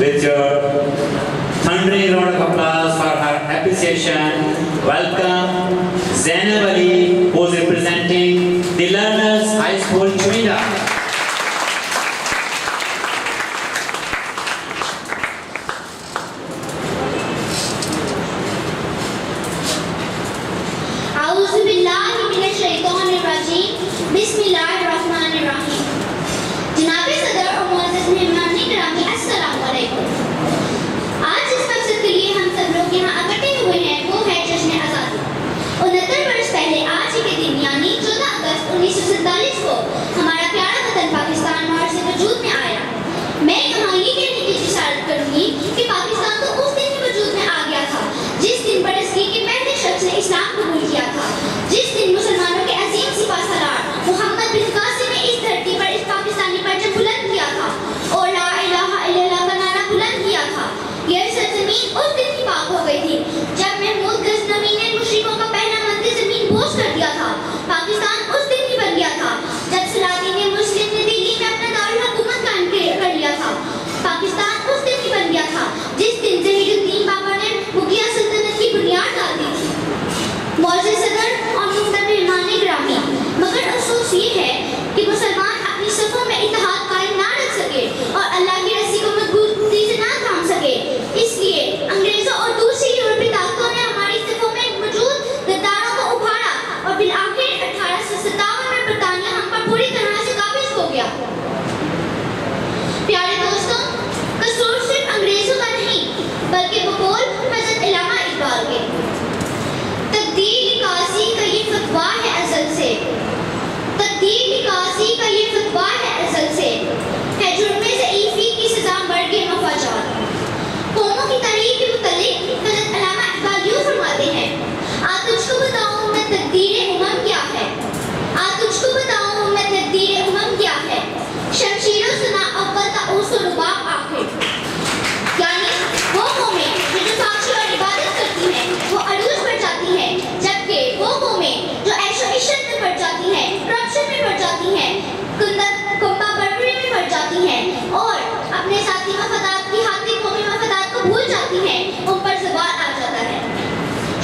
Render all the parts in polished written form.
With your thundering round of applause for her appreciation, welcome Zainab Ali, who is representing the Learners High School, Chuminda. أعوذ بالله من الشيطان الرجيم بسم الله الرحمن الرحيم. جناب صدر اور معزز مہمان گرامی السلام علیکم. آج اس مقصد کے لیے ہم سب لوگ یہاں اکٹھے ہوئے ہیں وہ ہے جشن آزادی. 69 برس پہلے آج ہی کے دن یعنی 14 اگست 1947 کو ہمارا پیارا وطن پاکستان مارچ سے وجود میں آیا. میں یہاں یہ کہنے کی اشارت کروں گی کہ پاکستان تو اس دن ہی وجود میں آ گیا تھا جس دن برصغیر کے پہلے شخص نے اسلام قبول کیا تھا، جس دن مسلمانوں کے عظیم سپاہ سالار محمد بن قاسم نے اس دھرتی پر اس پاکستانی پرچم بلند کیا تھا اور لا الہ الا اللہ کا نعرہ بلند کیا تھا. یہ سرزمین اس دن ہی پاک ہو گئی تھی جب محمود غزنوی نے مشرکوں کا پہلا مندر زمین بوس کر دیا تھا. پاکستان اس دن ہی بن گیا تھا جب صلاح مسلم نے دلی میں اپنا دارالحکومت قائم کر لیا تھا. پاکستان اس دن ہی بن گیا تھا جس دن ظہیر الدین بابر نے مغلیہ سلطنت کی بنیاد ڈال دی تھی. معزز صدر اور محترم مہمان گرامی، مگر افسوس یہ ہے کہ مسلمان اپنی صفوں میں اتحاد قائم نہ رکھ سکے اور اللہ کی رسی کو مضبوطی سے نہ تھام سکے. اس لیے انگریزوں اور دوسری یورپی طاقتوں نے ہماری صفوں میں موجود غداروں کو ابھارا اور بالآخر 1857 میں برطانیہ ہم پر پوری طرح سے قابض ہو گیا. پیارے دوستوں، قصور صرف انگریزوں کا نہیں بلکہ بقول حضرت علامہ اقبال کے. تقدیر قاضی کا یہ فتویٰ ہے ازل سے، تقدیر قاضی کا یہ فتویٰ ہے ازل سے، ہے جرم ضعیفی کی سزا مرگ مفاجات. قوموں کی تاریخ کے متعلق حضرت علامہ اقبال یوں فرماتے ہیں: آ تجھ کو بتاؤں میں تقدیر امم کیا ہے، آ تجھ کو بتاؤں میں تقدیر امم کیا ہے، شمشیر و سنا اول تعوس و رباب آخر. یعنی وہ قومیں جو ساکشی اور عبادت کرتی ہیں وہ عروج پر جاتی ہیں، جبکہ وہ قومیں جو عیش و عشرت میں پڑ جاتی ہیں، کرپشن میں پڑ جاتی ہیں، کنبہ پروری میں پڑ جاتی ہیں اور اپنے ساتھی مفادات کی خاطر قومی مفادات کو بھول جاتی ہیں، ان پر زوال آ جاتا ہے.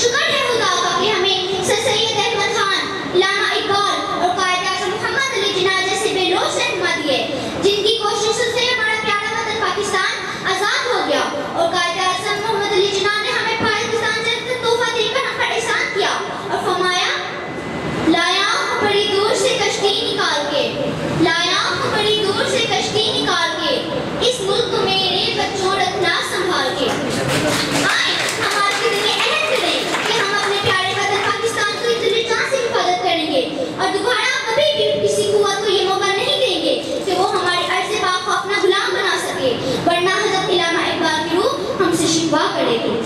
شکر ہے خدا کا کہ ہمیں سر سید احمد خان، علامہ اقبال اور قائد اعظم محمد علی جناح جیسے بے لوث رہنما دیے جن کی کوششوں سے ہمارا پیارا وطن پاکستان آزاد ہو گیا. اور قائد اعظم محمد علی جناح نے ہمیں پاکستان جیسا تحفہ دے کر ہم پر احسان کیا اور فرمایا: لایا ہوں بڑی دور سے کشتی نکال کے، لایا ہوں بڑی دور سے کشتی نکال کے، اس ملک کو میرے بچوں رکھنا سنبھال کے. آئیں ہم آج کے دن یہ عہد کریں کہ ہم اپنے پیارے وطن پاکستان کو اس دل جان سے حفاظت کریں گے اور دوبارہ کبھی بھی کسی قوت کو یہ موقع نہیں دیں گے کہ وہ ہمارے عرض پاک کو اپنا غلام بنا سکے، ورنہ حضرت علامہ اقبال کی روح ہم سے شکوا کرے گی.